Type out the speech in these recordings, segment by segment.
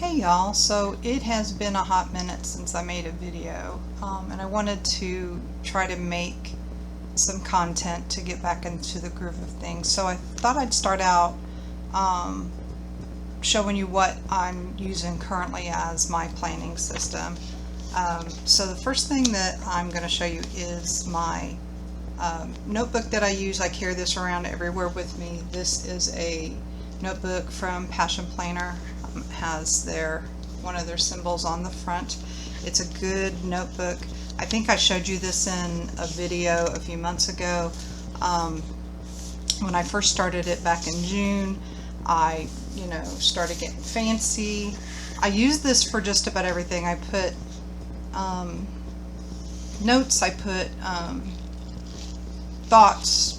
Hey y'all, so it has been a hot minute since I made a video, and I wanted to try to make some content to get back into the groove of things. So I thought I'd start out showing you what I'm using currently as my planning system. So the first thing that I'm going to show you is my notebook that I use. I carry this around everywhere with me. This is a notebook from Passion Planner. Has one of their symbols on the front. It's a good notebook. I think I showed you this in a video a few months ago. When I first started it back in June, I started getting fancy. I use this for just about everything. I put notes, I put thoughts,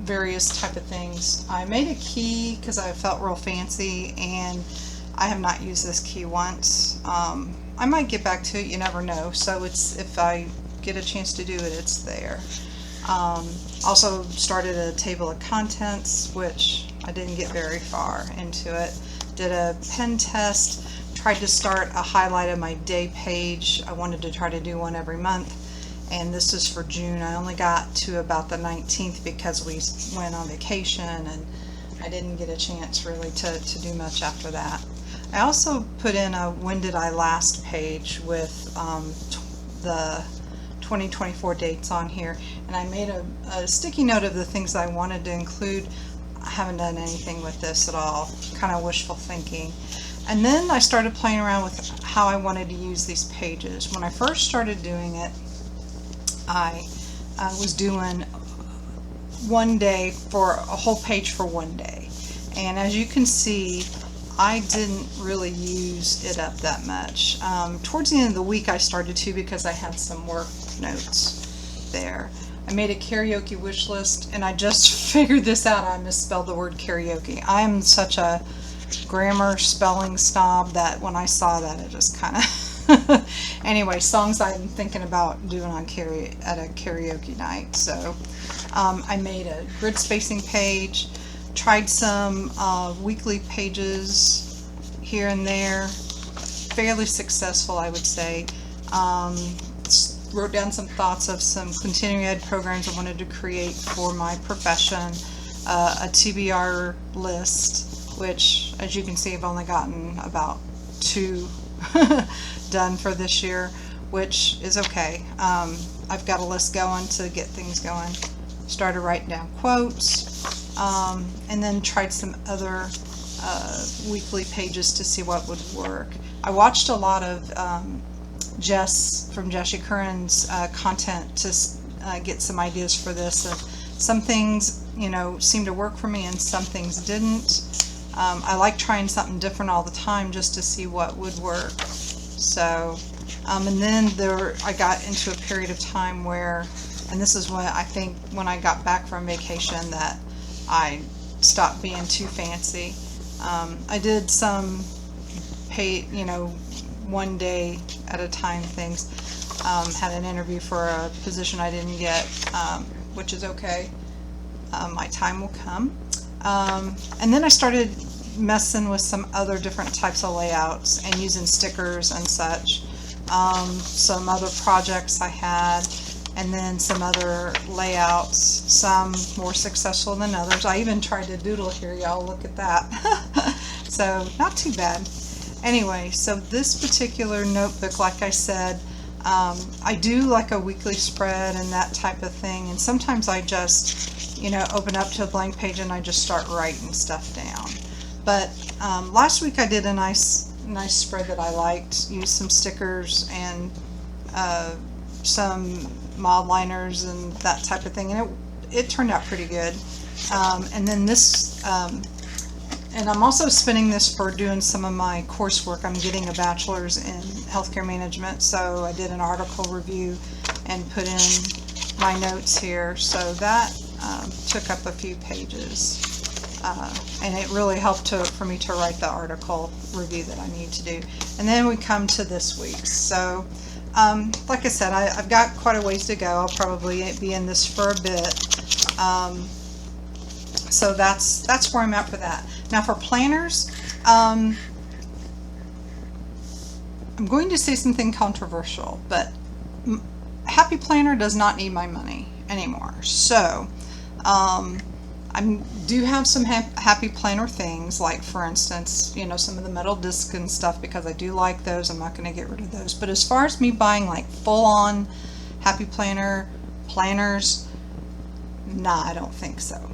various type of things. I made a key because I felt real fancy, and I have not used this key once. I might get back to it, you never know. So if I get a chance to do it, it's there. Also started a table of contents, which I didn't get very far into it. Did a pen test, tried to start a highlight of my day page. I wanted to try to do one every month, and this is for June. I only got to about the 19th because we went on vacation, and I didn't get a chance really to do much after that. I also put in a when did I last page with the 2024 dates on here, and I made a sticky note of the things I wanted to include. I haven't done anything with this at all, kind of wishful thinking. And then I started playing around with how I wanted to use these pages. When I first started doing it, I was doing one day for a whole page for one day, and as you can see, I didn't really use it up that much. Towards the end of the week I started to, because I had some work notes there. I made a karaoke wish list, and I just figured this out. I misspelled the word karaoke. I am such a grammar spelling snob that when I saw that, it just kind of anyway, songs I'm thinking about doing at a karaoke night. So I made a grid spacing page, tried some weekly pages here and there, fairly successful, I would say. Wrote down some thoughts of some continuing ed programs I wanted to create for my profession, a TBR list, which, as you can see, I've only gotten about 2 done for this year, which is okay. I've got a list going to get things going. Started writing down quotes, and then tried some other weekly pages to see what would work. I watched a lot of Jess from Jessie Curran's content to get some ideas for this, and some things seemed to work for me and some things didn't. I like trying something different all the time just to see what would work. So and then I got into a period of time where, and this is when I think when I got back from vacation, that I stopped being too fancy. I did some one day at a time things. Had an interview for a position I didn't get, which is okay. My time will come. And then I started messing with some other different types of layouts and using stickers and such. Some other projects I had, and then some other layouts, some more successful than others. I even tried to doodle here, y'all, look at that. So not too bad. Anyway, so this particular notebook, like I said, I do like a weekly spread and that type of thing, and sometimes I just open up to a blank page and I just start writing stuff down. But last week I did a nice spread that I liked. Used some stickers and some mild liners and that type of thing, and it turned out pretty good. And then this, and I'm also spinning this for doing some of my coursework. I'm getting a bachelor's in healthcare management, so I did an article review and put in my notes here. So that took up a few pages. And it really helped for me to write the article review that I need to do. And then we come to this week's. So, like I said, I've got quite a ways to go. I'll probably be in this for a bit. So that's where I'm at for that. Now for planners, I'm going to say something controversial, but Happy Planner does not need my money anymore. So I do have some Happy Planner things, like for instance, you know, some of the metal discs and stuff, because I do like those. I'm not going to get rid of those. But as far as me buying like full-on Happy Planner planners, nah, I don't think so.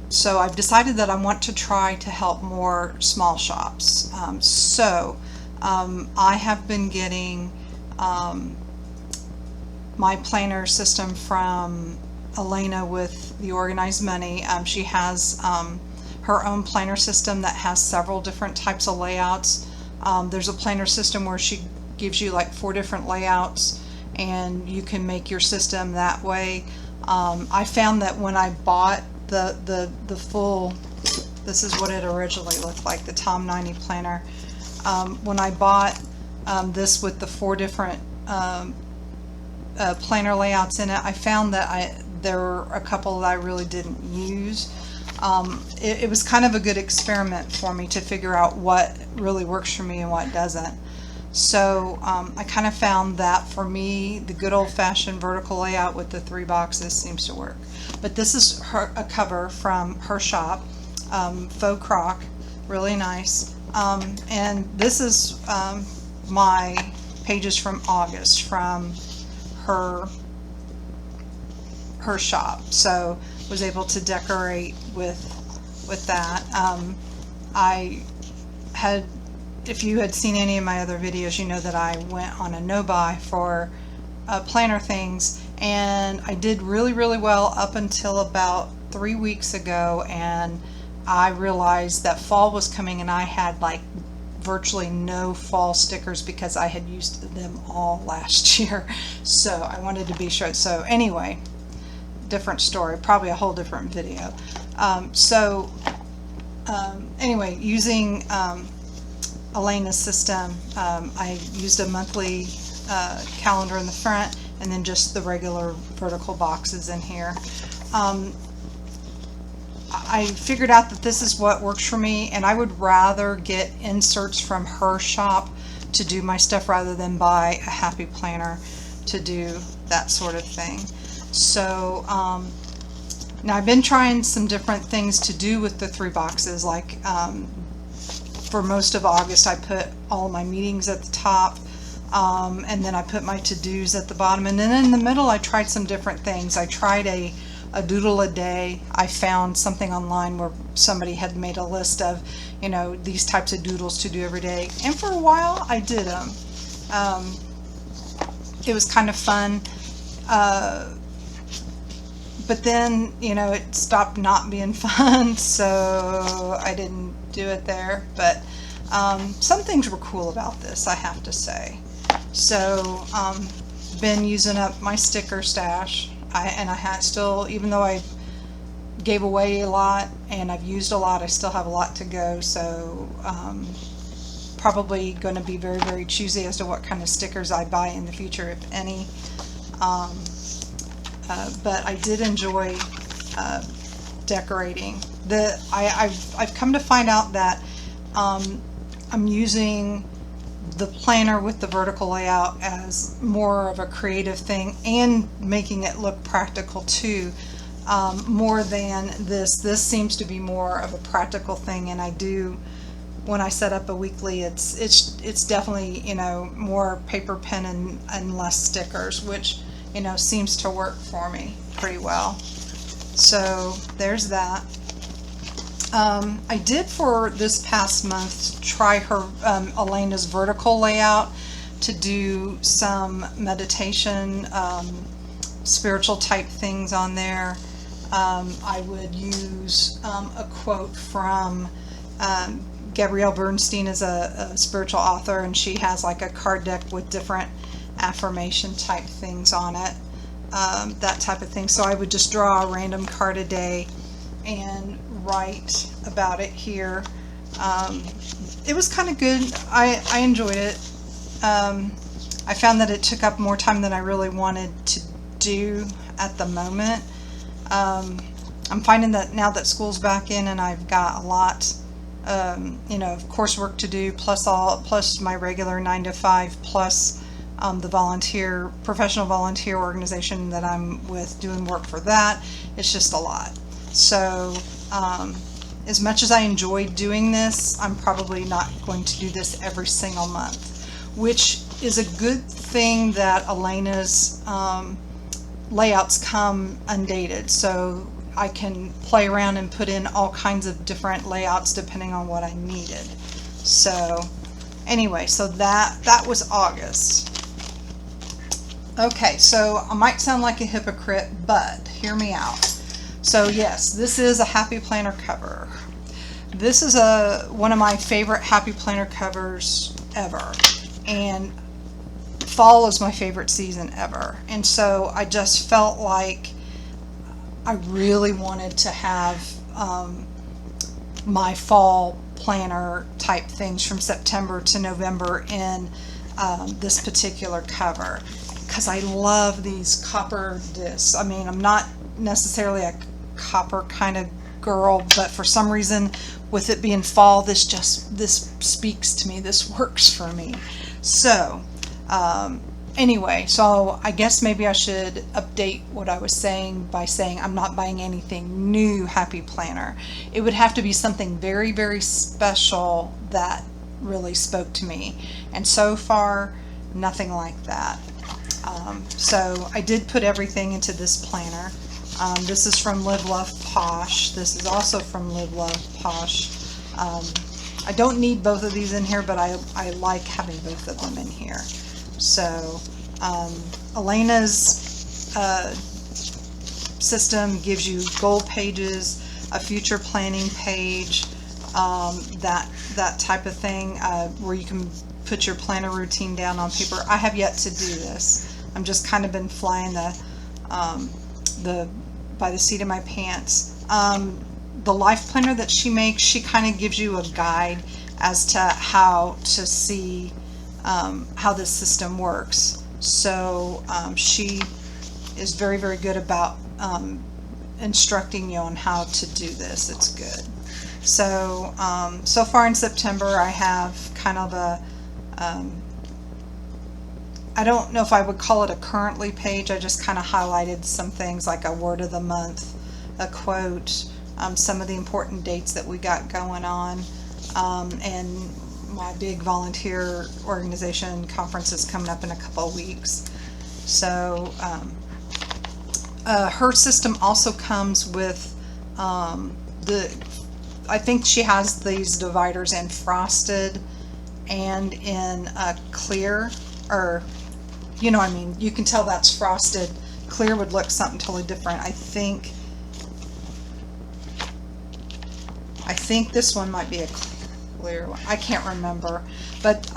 So I've decided that I want to try to help more small shops. I have been getting my planner system from Elena with the Organized Money. She has her own planner system that has several different types of layouts. There's a planner system where she gives you like 4 different layouts, and you can make your system that way. I found that when I bought the full, this is what it originally looked like, the Tom 90 planner. When I bought this with the 4 different planner layouts in it, I found that there were a couple that I really didn't use. It was kind of a good experiment for me to figure out what really works for me and what doesn't. So I kind of found that for me, the good old-fashioned vertical layout with the 3 boxes seems to work. But this is a cover from her shop, Faux Croc, really nice. And this is my pages from August from her shop, so was able to decorate with that. I had, if you had seen any of my other videos, you know that I went on a no-buy for planner things, and I did really well up until about 3 weeks ago, and I realized that fall was coming and I had like virtually no fall stickers because I had used them all last year. So I wanted to be sure. So anyway, different story, probably a whole different video. Anyway, using Elena's system, I used a monthly calendar in the front, and then just the regular vertical boxes in here. I figured out that this is what works for me, and I would rather get inserts from her shop to do my stuff rather than buy a Happy Planner to do that sort of thing. So now I've been trying some different things to do with the 3 boxes, like for most of August I put all my meetings at the top, and then I put my to-dos at the bottom, and then in the middle I tried some different things. I tried a doodle a day. I found something online where somebody had made a list of, you know, these types of doodles to do every day, and for a while I did them. It was kind of fun, but then, you know, it stopped not being fun, so I didn't do it there. But some things were cool about this, I have to say. So been using up my sticker stash. I had still, even though I gave away a lot and I've used a lot, I still have a lot to go. So probably going to be very choosy as to what kind of stickers I buy in the future, if any. But I did enjoy decorating. I've come to find out that I'm using the planner with the vertical layout as more of a creative thing and making it look practical too, more than this. This seems to be more of a practical thing, and I do, when I set up a weekly, it's definitely, you know, more paper, pen, and less stickers, which, you know, seems to work for me pretty well. So there's that. I did, for this past month, try her Elena's vertical layout to do some meditation, spiritual type things on there. I would use a quote from Gabrielle Bernstein is a spiritual author, and she has like a card deck with different affirmation type things on it, that type of thing. So I would just draw a random card a day and write about it here. It was kind of good. I enjoyed it. I found that it took up more time than I really wanted to do at the moment. I'm finding that now that school's back in and I've got a lot you know, coursework to do, plus my regular 9 to 5, plus the professional volunteer organization that I'm with, doing work for that. It's just a lot. So as much as I enjoy doing this, I'm probably not going to do this every single month, which is a good thing that Elena's layouts come undated, so I can play around and put in all kinds of different layouts depending on what I needed. So anyway, so that was August. Okay, so I might sound like a hypocrite, but hear me out. So yes, this is a Happy Planner cover. This is one of my favorite Happy Planner covers ever, and fall is my favorite season ever, and so I just felt like I really wanted to have my fall planner type things from September to November in this particular cover, because I love these copper discs. I mean, I'm not necessarily a copper kind of girl, but for some reason, with it being fall, this speaks to me. This works for me. So anyway, so I guess maybe I should update what I was saying by saying I'm not buying anything new Happy Planner. It would have to be something very, very special that really spoke to me, and so far nothing like that. So I did put everything into this planner. This is from Live Love Posh. This is also from Live Love Posh. I don't need both of these in here, but I like having both of them in here. So Elena's system gives you goal pages, a future planning page, that type of thing, where you can put your planner routine down on paper. I have yet to do this. I'm just kind of been flying by the seat of my pants. The life planner that she makes, she kind of gives you a guide as to how to see how this system works. So she is very, very good about instructing you on how to do this. It's good. So so far in September, I have kind of a I don't know if I would call it a currently page. I just kind of highlighted some things like a word of the month, a quote, some of the important dates that we got going on, and my big volunteer organization conference is coming up in a couple of weeks. So her system also comes with I think she has these dividers in frosted and in clear, or you know what I mean, you can tell that's frosted. Clear would look something totally different. I think this one might be a clear one. I can't remember, but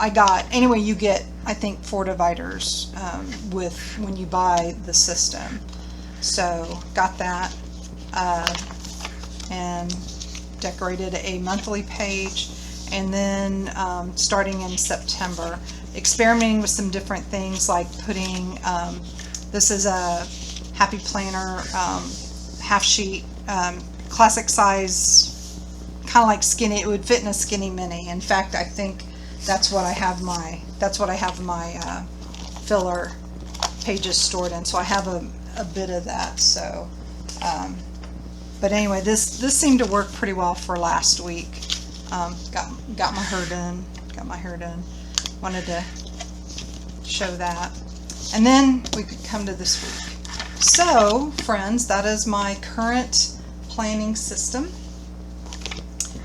anyway, you get, I think, 4 dividers when you buy the system. So got that, and decorated a monthly page, and then starting in September, experimenting with some different things, like putting, this is a Happy Planner half sheet, classic size, kind of like skinny. It would fit in a skinny mini. In fact, I think that's what I have my filler pages stored in. So I have a bit of that. So, but anyway, this seemed to work pretty well for last week. Got my hair done. Wanted to show that, and then we could come to this week. So, friends, that is my current planning system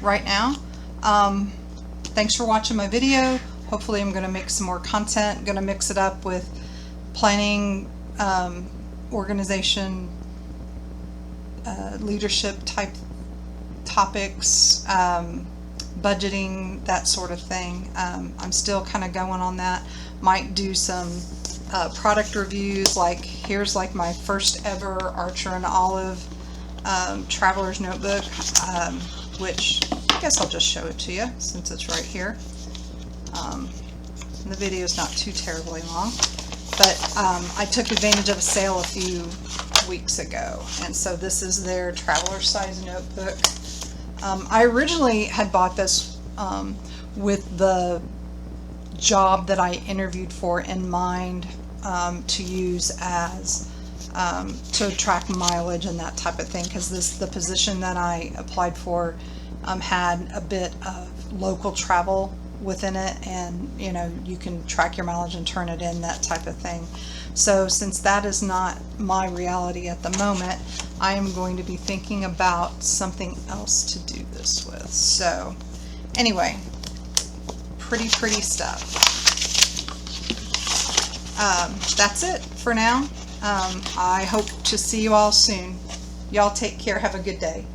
right now. Thanks for watching my video. Hopefully I'm going to make some more content. I'm going to mix it up with planning, organization, leadership type topics, budgeting, that sort of thing. I'm still kind of going on that. Might do some product reviews, like here's like my first ever Archer and Olive Traveler's Notebook, which I guess I'll just show it to you since it's right here. The video is not too terribly long, but I took advantage of a sale a few weeks ago, and so this is their traveler size notebook. I originally had bought this with the job that I interviewed for in mind, to use as to track mileage and that type of thing, because the position that I applied for had a bit of local travel within it, and you can track your mileage and turn it in, that type of thing. So since that is not my reality at the moment, I am going to be thinking about something else to do this with. So anyway, pretty stuff. That's it for now. I hope to see you all soon. Y'all take care. Have a good day.